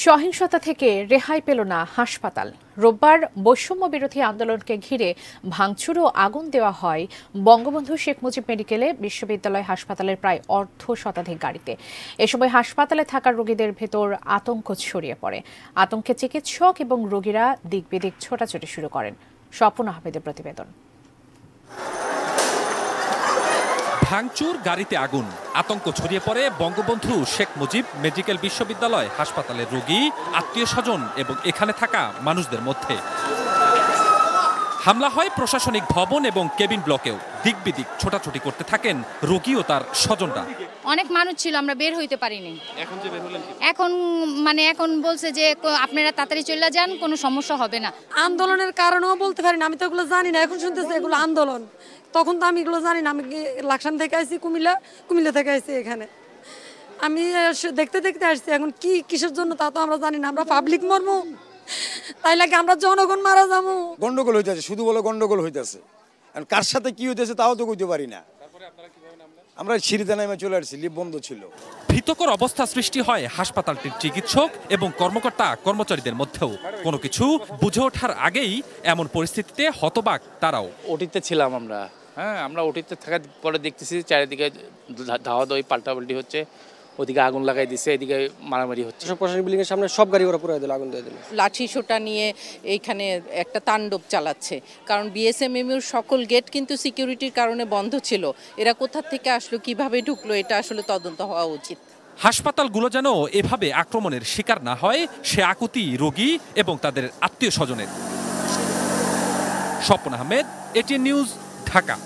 সহিংসতা থেকে রেহাই পেল না হাসপাতাল। রোববার বৈষম্য বিরোধী আন্দোলনকে ঘিরে ভাঙচুর ও আগুন দেওয়া হয় বঙ্গবন্ধু শেখ মুজিব মেডিকেলে বিশ্ববিদ্যালয় হাসপাতালের প্রায় অর্ধ শতাধিক গাড়িতে। এ সময় হাসপাতালে থাকা রোগীদের ভেতর আতঙ্ক ছড়িয়ে পড়ে। আতঙ্কে চিকিৎসক এবং রোগীরা দিক বিদিক ছোটাছুটি শুরু করেন। স্বপন আহমেদের প্রতিবেদন। ভাঙচুর, গাড়িতে আগুন, আতঙ্ক ছড়িয়ে পড়ে বঙ্গবন্ধু শেখ মুজিব মেডিকেল বিশ্ববিদ্যালয় হাসপাতালের রোগী, আত্মীয় স্বজন এবং এখানে থাকা মানুষদের মধ্যে। হামলা হয় প্রশাসনিক ভবন এবং কেবিন ব্লকেও। দিক বিদিক ছোটাছুটি করতে থাকেন রোগী ও তার স্বজনরা। অনেক মানুষ ছিল, আমরা বের হইতে পারিনি। এখন বলছে যে আপনারা তাড়াতাড়ি চলে যান, কোনো সমস্যা হবে না। আন্দোলনের কারণেও বলতে পারি না, আমি তো এগুলো জানি না। এখন শুনতেছি এগুলো আন্দোলন, তখন তো আমি এগুলো জানি না। আমি লাকসাম থেকে আসছি, কুমিল্লা থেকে আসছি এখানে। আমি দেখতে দেখতে আসছি। এখন কিসের জন্য তা তো আমরা জানি না। আমরা পাবলিক মরমু, তাই লাগে আমরা জনগণ মারা যাবো। গন্ডগোল হইতেছে, শুধু বলে গন্ডগোল হইতেছে। কার সাথে কি হইতেছে তাও তো কইতে পারি না। আমরা সিঁড়িতে নেমে চলে আসছি, লিফট বন্ধ ছিল। ভীতকর অবস্থা সৃষ্টি হয় হাসপাতালটির চিকিৎসক এবং কর্মচারীদের মধ্যেও। কোনো কিছু বুঝে ওঠার আগেই এমন পরিস্থিতিতে হতবাক তারাও। ওটিতে ছিলাম আমরা। আমরা ওটিতে থাকার পরে দেখতেছি চারিদিকে ধাওয়া দই পাল্টাপাল্টি হচ্ছে। ওদিকে আগুন লাগাই দিছে, এদিকে মারামারি হচ্ছে। প্রশাসনিক বিল্ডিং এর সামনে সব গাড়ি ওরা পুরো দিল, আগুন দিয়ে দিল। লাঠি সোটা নিয়ে এইখানে একটা তাণ্ডব চালাচ্ছে। কারণ বিএসএমএমইউর সকল গেট কিন্তু সিকিউরিটির কারণে বন্ধ ছিল। এরা কোথা থেকে আসলো, কিভাবে ঢুকলো, এটা আসলে তদন্ত হওয়া উচিত। হাসপাতালগুলো যেন এভাবে আক্রমণের শিকার না হয়, সে আকুতি রোগী এবং তাদের আত্মীয় স্বজনের। Swapan Ahmed, ATN news, Dhaka.